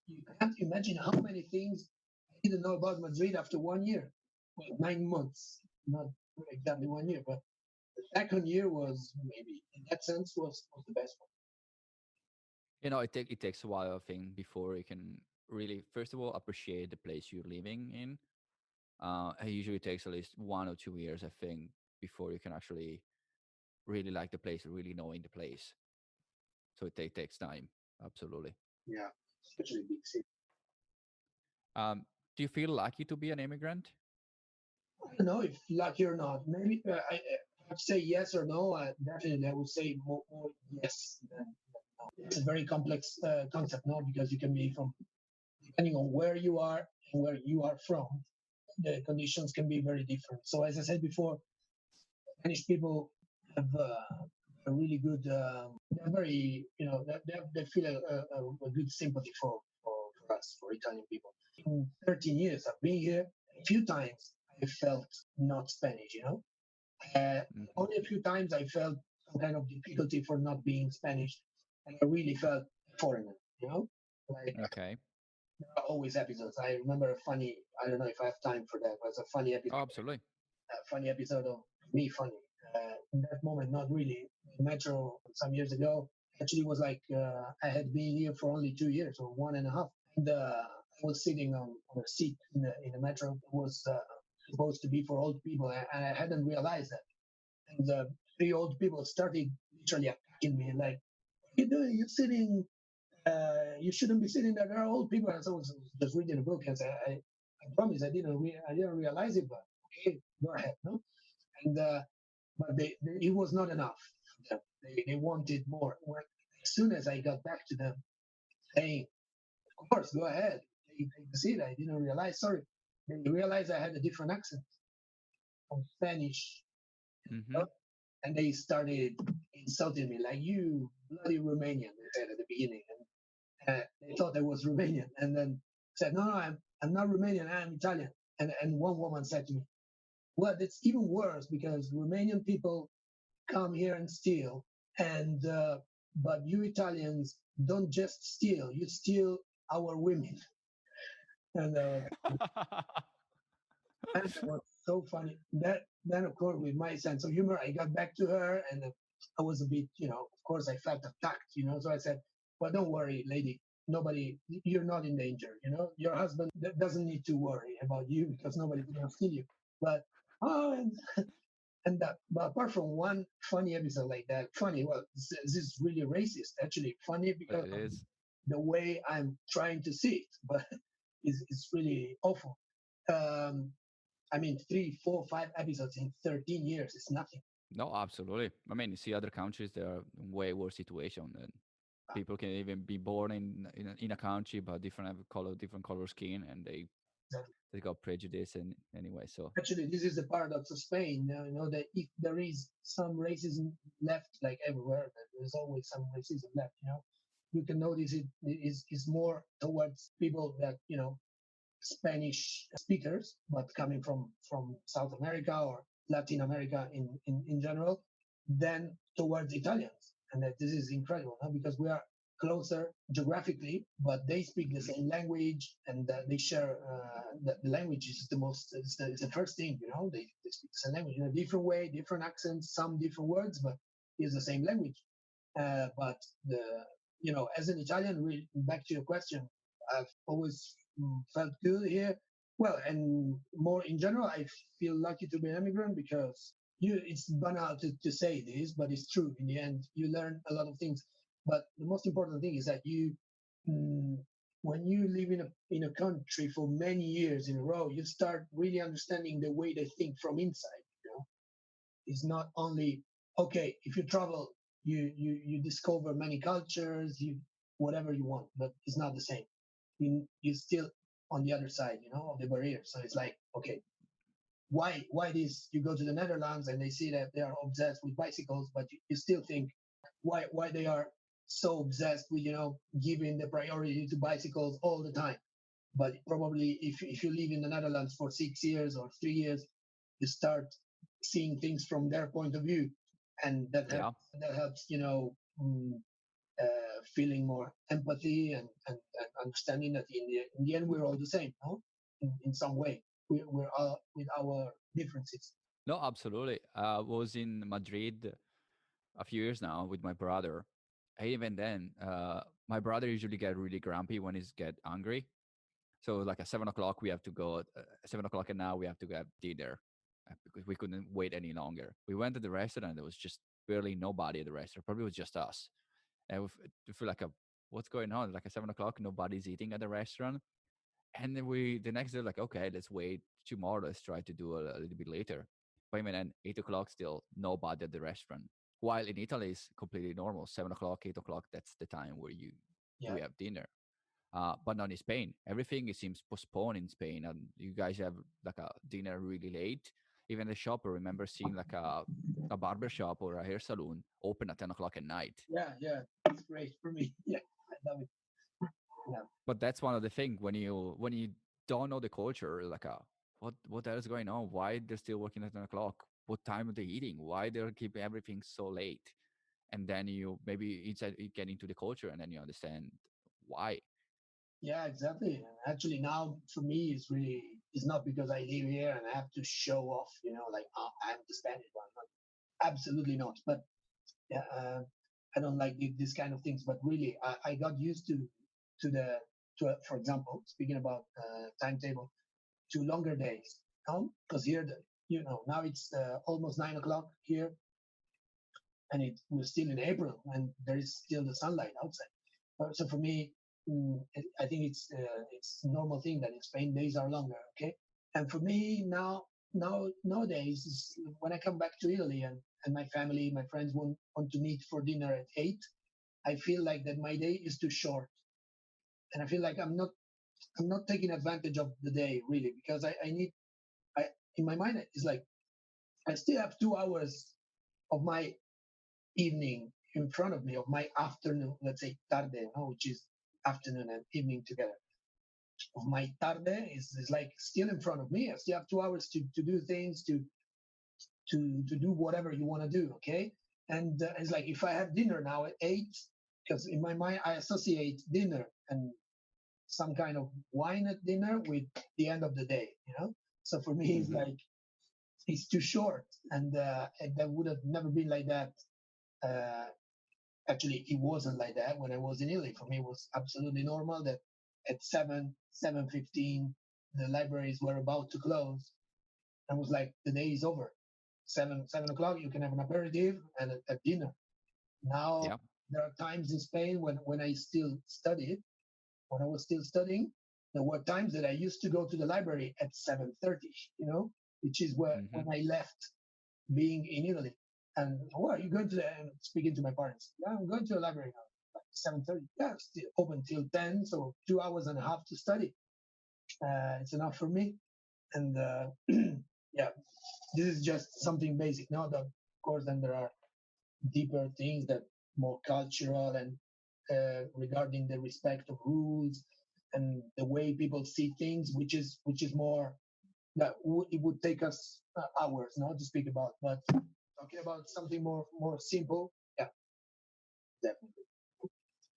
you can't imagine how many things I didn't know about Madrid after 1 year, well, 9 months, not exactly 1 year, but the second year was maybe in that sense was the best one. You know, it takes a while, I think, before you can really, first of all, appreciate the place you're living in. It usually takes at least 1 or 2 years, I think, before you can actually really like the place, really knowing the place. So it takes time, absolutely. Yeah, especially big city. Do you feel lucky to be an immigrant? I don't know if lucky or not. Maybe I'd say yes or no. Definitely, I would say more yes than no. It's a very complex concept, no, because you can be from depending on where you are and where you are from. The conditions can be very different. So, as I said before, Spanish people have a really good. They're very, they feel a good sympathy for us, for Italian people. In 13 years I've been here, a few times I felt not Spanish. Uh, Hmm. Only a few times I felt some kind of difficulty for not being Spanish, and I really felt a foreigner. You know, like Okay. there are always episodes. I remember a funny. I don't know if I have time for that. But it's a funny Oh, episode. absolutely. A funny episode of me funny. In that moment, not really. The Metro some years ago actually was like I had been here for only 2 years or 1.5, and I was sitting on a seat in the Metro. It was supposed to be for old people, and I hadn't realized that. And the three old people started literally attacking me, like, "What are you doing? You're sitting. You shouldn't be sitting there. There are old people." And so I was just reading a book, and I promise I didn't realize it, but okay, go ahead, no. And but it was not enough. They wanted more. As soon as I got back to them, saying, "Of course, go ahead, take the seat." I didn't realize. Sorry, they realized I had a different accent from Spanish, you Mm-hmm. know? And they started insulting me like, "You bloody Romanian," they said at the beginning, and they thought I was Romanian, and then said, "No, no, I'm not Romanian. I'm Italian." And one woman said to me, "Well, it's even worse because Romanian people come here and steal, and but you Italians don't just steal; you steal our women." And that was so funny. That then, of course, with my sense of humor, I got back to her, and I was a bit, of course, I felt attacked, So I said, "Well, don't worry, lady. Nobody, you're not in danger. Your husband doesn't need to worry about you because nobody's gonna steal you." But oh, and that, but apart from one funny episode like that, funny, well, this is really racist, actually. Funny But because it of is. the way I'm trying to see it, but it's really awful. Um, I mean, 3, 4, 5 episodes in 13 years is nothing. No, absolutely. I mean, you see other countries, there are way worse situation, and people can even be born in a country but different have color, different color skin, and they got prejudice and anyway. So Actually, this is the paradox of Spain. That if there is some racism left, like everywhere, there's always some racism left. You can notice it is more towards people that Spanish speakers, but coming from South America or Latin America in general, than towards Italians. And that this is incredible, huh? Because we are closer geographically, but they speak the same language, and they share the language is the most. It's the first thing, they speak the same language in a different way, different accents, some different words, but it's the same language. But as an Italian, back to your question, I've always felt good here. Well, and more in general, I feel lucky to be an immigrant because it's banal to say this, but it's true. In the end, you learn a lot of things. But the most important thing is that mm, when you live in a country for many years in a row, you start really understanding the way they think from inside. It's not only okay if you travel, you discover many cultures, you whatever you want, but it's not the same. You still on the other side, of the barrier. So it's like, okay, why this? You go to the Netherlands and they see that they are obsessed with bicycles, but you still think why they are so obsessed with giving the priority to bicycles all the time. But probably if you live in the Netherlands for 6 years or 3 years, you start seeing things from their point of view, and yeah, that helps feeling more empathy and understanding that in the end we're all the same, no? In some way, we're all with our differences. no, absolutely. I was in Madrid a few years now with my brother. And even then, my brother usually get really grumpy when he's get angry. So like at 7 o'clock, we have to go. 7 o'clock, and now we have to get dinner because we couldn't wait any longer. We went to the restaurant. There was just barely nobody at the restaurant. Probably was just us. And we feel like what's going on? Like at 7 o'clock, nobody's eating at the restaurant. And then the next day, like, okay, let's wait tomorrow. Let's try to do a little bit later. But even then, 8 o'clock, still nobody at the restaurant. While in Italy, it's completely normal. 7 o'clock, 8 o'clock, that's the time where Yeah, we have dinner. But not in Spain. Everything it seems postponed in Spain, and you guys have like a dinner really late. Even the shop, I remember seeing like a barber shop or a hair salon open at 10 o'clock at night. yeah, it's great for me. Yeah, I love it. Yeah, But that's one of the things when you don't know the culture, like what else is going on? Why they're still working at 10 o'clock? What time are they eating? Why they're keeping everything so late? and then you maybe inside you get into the culture, and then you understand why. Yeah, exactly. And actually, now for me, it's not because I live here and I have to show off, like, oh, I'm the Spanish one. Not, absolutely not. But yeah, I don't like these kind of things. But really, I got used to the for example, speaking about timetable, to longer days. Because here, now it's almost 9 o'clock here, and we're still in April, and there is still the sunlight outside. So for me, I think it's a normal thing that in Spain days are longer. Okay, and for me nowadays when I come back to Italy and my family, my friends want to meet for dinner at 8, I feel like that my day is too short, and I feel like I'm not taking advantage of the day really, because I need I in my mind it's like I still have 2 hours of my evening in front of me, of my afternoon, let's say tarde, which is afternoon and evening together. Of my tarde is like still in front of me. I still have 2 hours to do things, to do whatever you want to do. Okay, and it's like if I have dinner now at 8, because in my mind I associate dinner and some kind of wine at dinner with the end of the day. So for me it's Hmm. like it's too short, and that would have never been like that. Uh, Actually, it wasn't like that when I was in Italy. For me, it was absolutely normal that at 7:15, the libraries were about to close. I was like, the day is over. 7 o'clock, you can have an aperitif and a dinner. Now Yeah. there are times in Spain when I still studied, when I was still studying, there were times that I used to go to the library at 7:30. Which is where when Hmm. I left being in Italy. And well, you going to speaking to my parents. Yeah, I'm going to the library now, like 7:30. Yeah, still open till 10, so 2 hours and a half to study. It's enough for me. And yeah, this is just something basic. Now, of course, then there are deeper things that more cultural and regarding the respect of rules and the way people see things, which is more that it would take us hours now to speak about. But talking about something more simple, yeah, definitely.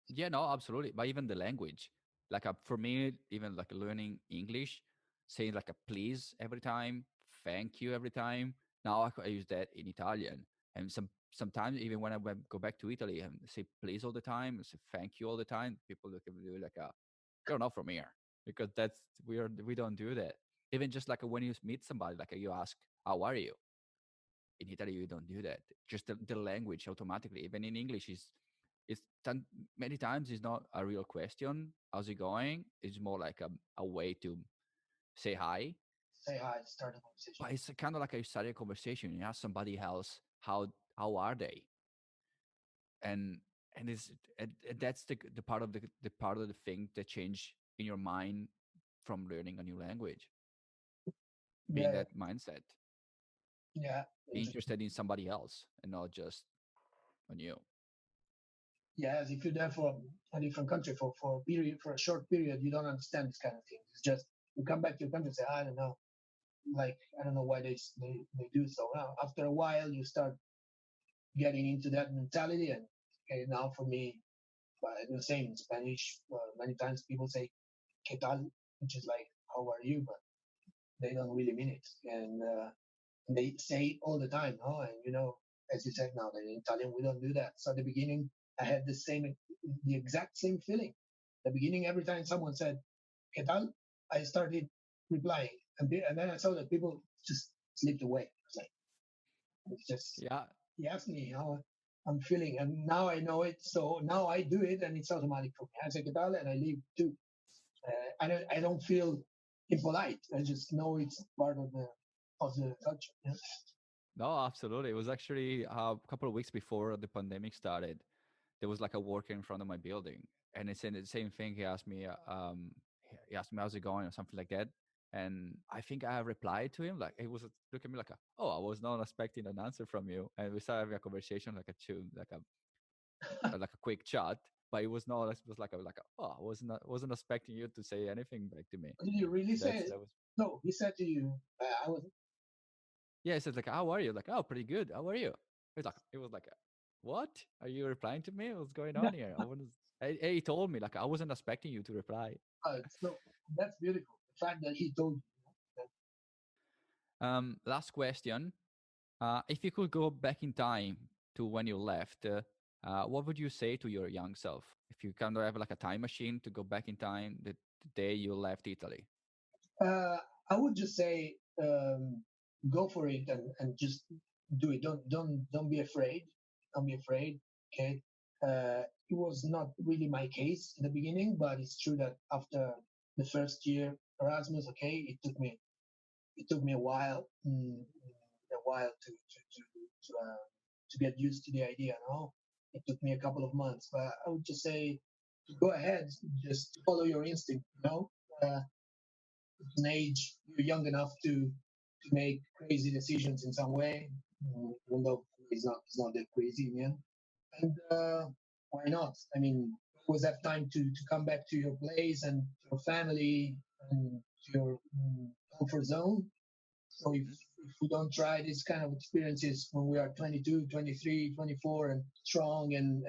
Yeah, no, absolutely. But even the language, like for me, even like learning English, saying like a please every time, thank you every time. Now I use that in Italian, and sometimes even when go back to Italy and say please all the time, say thank you all the time, people look at me like you're not from here, because we don't do that. Even just like when you meet somebody, like you ask how are you. In Italy, you don't do that. Just the language automatically, even in English, is many times is not a real question. How's it going? It's more like a way to say hi. Say hi, start a conversation. But it's kind of like a started conversation. You ask somebody else how are they, and it's and that's the part of the part of the thing that change in your mind from learning a new language. Being Yeah, that mindset, yeah, be interesting. interested in somebody else and not just on you. Yeah, as if you're there for a different country for a period, for a short period, you don't understand this kind of thing. It's just you come back to your country and say, I don't know, like I don't know why they do so. Now, after a while, you start getting into that mentality, and okay, now for me, the same in Spanish. Many times people say "qué tal," which is like "how are you," but they don't really mean it, and they say it all the time. And as you said now, that in Italian we don't do that. So at the beginning, I had the exact same feeling. At the beginning, every time someone said "qué tal," I started replying, and then I saw that people just slipped away. It's like it's just Yeah. he asked me how I'm feeling, and now I know it. So now I do it, and it's automatic for me. I say "qué tal," and I leave too. I don't feel impolite. I just know it's part of the culture. Yeah. No, absolutely. It was actually a couple of weeks before the pandemic started. There was like a worker in front of my building, and he said the same thing. He asked me how's it going or something like that, and I think I replied to him like he was looking at me like, "Oh, I was not expecting an answer from you," and we started having a conversation like a quick chat. But it was not. It was oh, I wasn't expecting you to say anything back to me. Did you really say it? That was No, he said to you, I was. Yeah. He said like, "How are you?" Like, "Oh, pretty good. How are you?" It was like What? Are you replying to me? What's going on here? He told me, like, I wasn't expecting you to reply. So that's beautiful. The fact that he told you. Last question. If you could go back in time to when you left, what would you say to your young self? If you kind of have like a time machine to go back in time, the day you left Italy. Uh, I would just say go for it and just do it. Don't be afraid. Don't be afraid. Okay. It was not really my case in the beginning, but it's true that after the first year Erasmus, okay, it took me a while to get used to the idea. No, it took me a couple of months, but I would just say go ahead, just follow your instinct. An age you're young enough to make crazy decisions in some way, even though it's not that crazy, man. And why not? I mean, always have time to come back to your place and your family and your comfort zone. So if we don't try these kind of experiences when we are 22, 23, 24, and strong and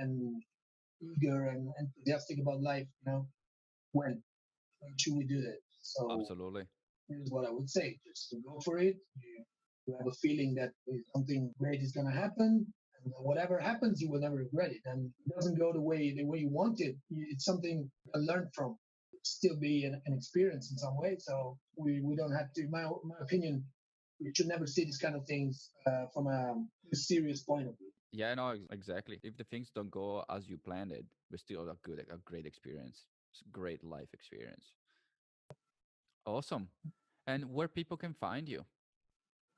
eager and enthusiastic about life, when should we do that? So Absolutely. here's what I would say: just go for it. You have a feeling that something great is going to happen, and whatever happens, you will never regret it. And it doesn't go the way you want it. It's something to learn from. Still be an experience in some way. So we don't have to. My opinion, we should never see these kind of things from a serious point of view. Yeah, no, exactly. If the things don't go as you planned it, but still a great experience. It's a great life experience. Awesome. And where people can find you?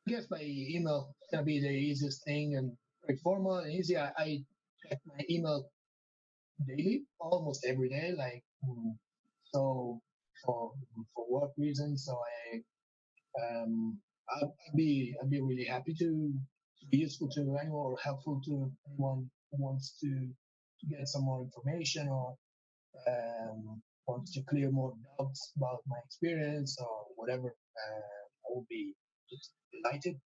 I guess by email is gonna be the easiest thing and very formal and easy. I check my email daily, almost every day. Like so for work reasons. So I'd be really happy to be useful to anyone or helpful to anyone who wants to get some more information or wants to clear more doubts about my experience or whatever. I will be just delighted.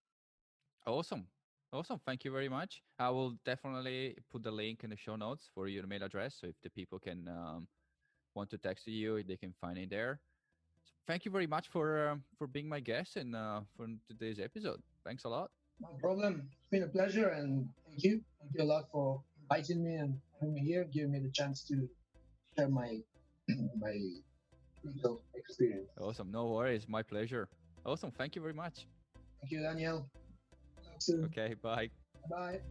Awesome. Awesome. Thank you very much. I will definitely put the link in the show notes for your email address. So if the people can want to text you, they can find it there. So thank you very much for being my guest and for today's episode. Thanks a lot. No problem. It's been a pleasure, and thank you. Thank you a lot for inviting me and having me here, giving me the chance to share my my legal experience. Awesome. No worries. My pleasure. Awesome. Thank you very much. Thank you, Daniel. Talk soon. Okay. Bye. Bye.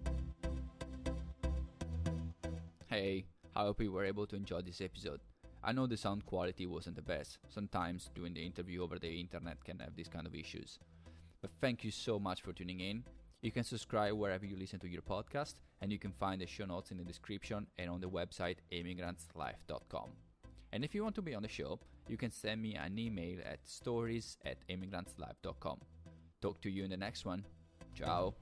Hey, I hope you were able to enjoy this episode. I know the sound quality wasn't the best. Sometimes doing the interview over the internet can have these kind of issues. But thank you so much for tuning in. You can subscribe wherever you listen to your podcast, and you can find the show notes in the description and on the website emigrantslife.com. And if you want to be on the show, you can send me an email at stories@emigrantslife.com. Talk to you in the next one. Ciao.